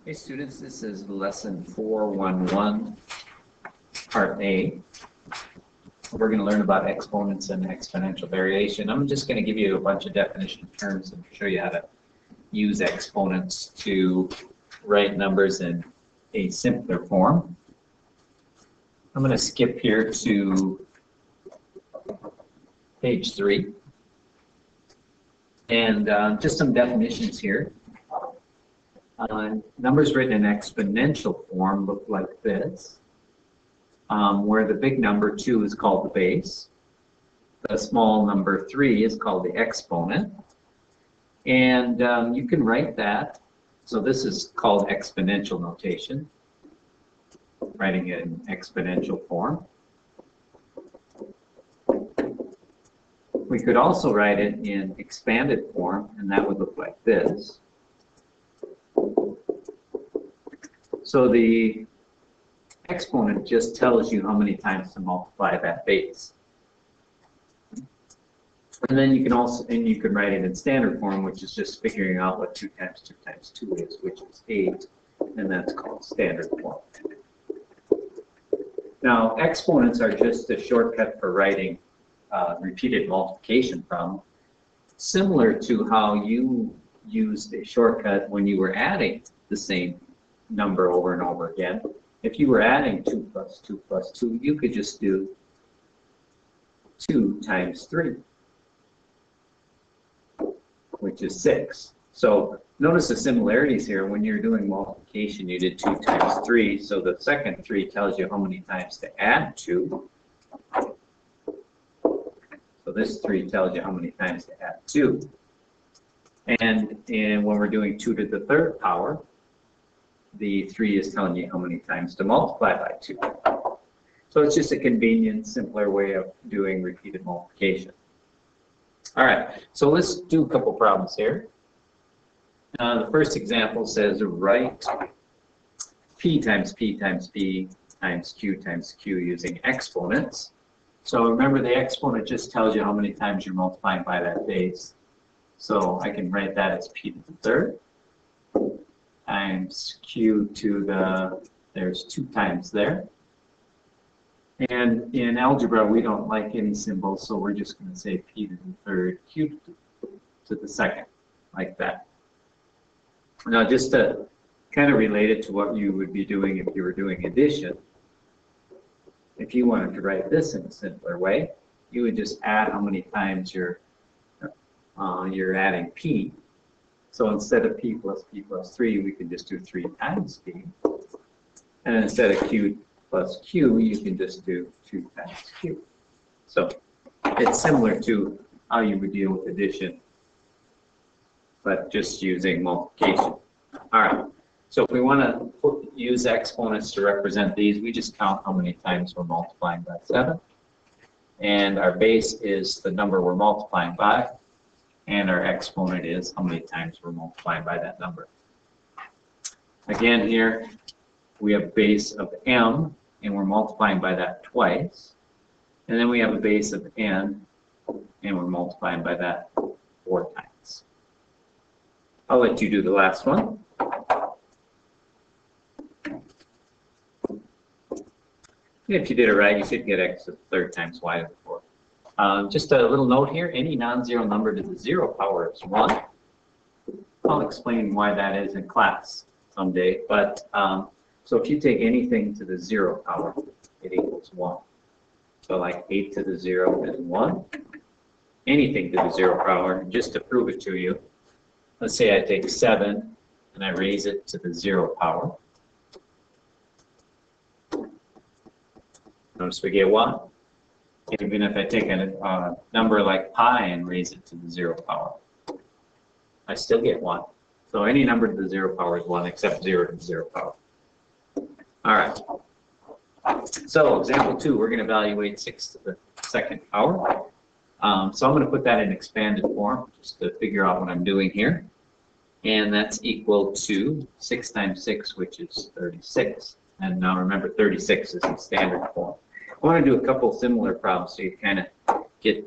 Hey students, this is lesson 411, part A. We're going to learn about exponents and exponential variation. I'm just going to give you a bunch of definition terms and show you how to use exponents to write numbers in a simpler form. I'm going to skip here to page 3. And just some definitions here. Numbers written in exponential form look like this, where the big number 2 is called the base, the small number 3 is called the exponent, and you can write that. So this is called exponential notation, writing it in exponential form. We could also write it in expanded form, and that would look like this. So the exponent just tells you how many times to multiply that base. And then you can write it in standard form, which is just figuring out what 2 times 2 times 2 is, which is 8, and that's called standard form. Now, exponents are just a shortcut for writing repeated multiplication problem, similar to how you used a shortcut when you were adding the same number over and over again. If you were adding 2 plus 2 plus 2, you could just do 2 times 3, which is 6. So notice the similarities here. When you're doing multiplication, you did 2 times 3, so the second 3 tells you how many times to add 2. So this 3 tells you how many times to add 2. And when we're doing 2 to the 3rd power, the 3 is telling you how many times to multiply by 2. So it's just a convenient, simpler way of doing repeated multiplication. All right, so let's do a couple problems here. The first example says write p times p times p times q using exponents. So remember, the exponent just tells you how many times you're multiplying by that base. So I can write that as p to the 3rd times q to the, there's 2 times there. And in algebra, we don't like any symbols, so we're just going to say p to the 3rd, q to the 2nd, like that. Now, just to kind of relate it to what you would be doing if you were doing addition, if you wanted to write this in a simpler way, you would just add how many times you're adding p. So instead of p plus 3, we can just do 3 times p. And instead of q plus q, you can just do 2 times q. So it's similar to how you would deal with addition, but just using multiplication. All right. So if we want to use exponents to represent these, we just count how many times we're multiplying by 7. And our base is the number we're multiplying by. And our exponent is how many times we're multiplying by that number. Again, here we have a base of m, and we're multiplying by that twice. And then we have a base of n, and we're multiplying by that 4 times. I'll let you do the last one. If you did it right, you should get x to the 3rd times y to the 4th. Just a little note here, any non-zero number to the 0 power is 1. I'll explain why that is in class someday. But so if you take anything to the 0 power, it equals 1. So like 8 to the 0 is 1. Anything to the 0 power, just to prove it to you, let's say I take 7 and I raise it to the 0 power. Notice we get 1. Even if I take a number like pi and raise it to the 0 power, I still get 1. So any number to the 0 power is 1 except 0 to the 0 power. All right. So example 2, we're going to evaluate 6 to the 2nd power. So I'm going to put that in expanded form just to figure out what I'm doing here. And that's equal to 6 times 6, which is 36. And now remember, 36 is in standard form. I want to do a couple similar problems so you kind of get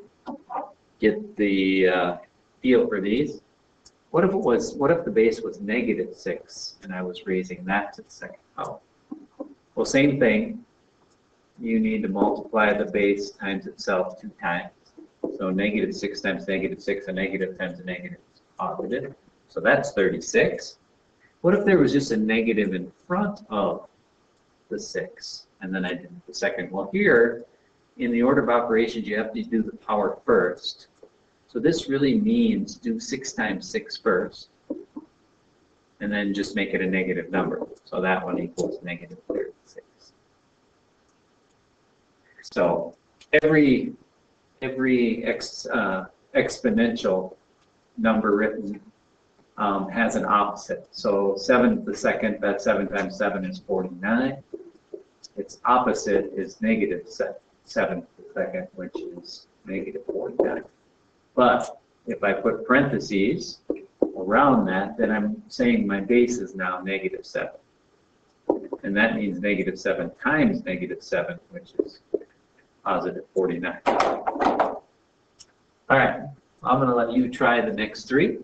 the feel for these. what if the base was -6 and I was raising that to the second power? Well, same thing. You need to multiply the base times itself 2 times. So -6 times -6, a negative times a negative is positive. So that's 36. What if there was just a negative in front of the 6? And then I did the second. Well, here, in the order of operations, you have to do the power first. So this really means do 6 times 6 first, and then just make it a negative number. So that one equals -36. So every exponential number written has an opposite. So 7 to the second, that's 7 times 7 is 49. Its opposite is -7 to the second, which is -49. But if I put parentheses around that, then I'm saying my base is now -7. And that means -7 times -7, which is +49. All right, I'm going to let you try the next 3.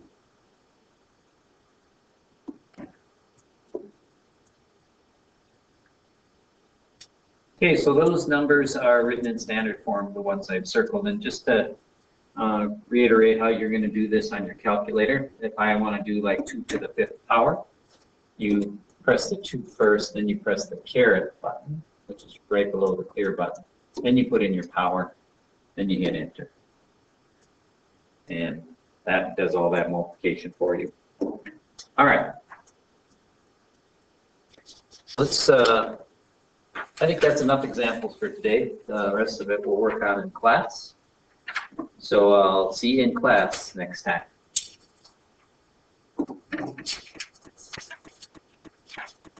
Okay, so those numbers are written in standard form, the ones I've circled. And just to reiterate how you're going to do this on your calculator, if I want to do like 2 to the 5th power, you press the 2 first, then you press the caret button, which is right below the clear button. Then you put in your power, then you hit enter. And that does all that multiplication for you. All right. Let's, I think that's enough examples for today. The rest of it we'll work on in class. So I'll see you in class next time.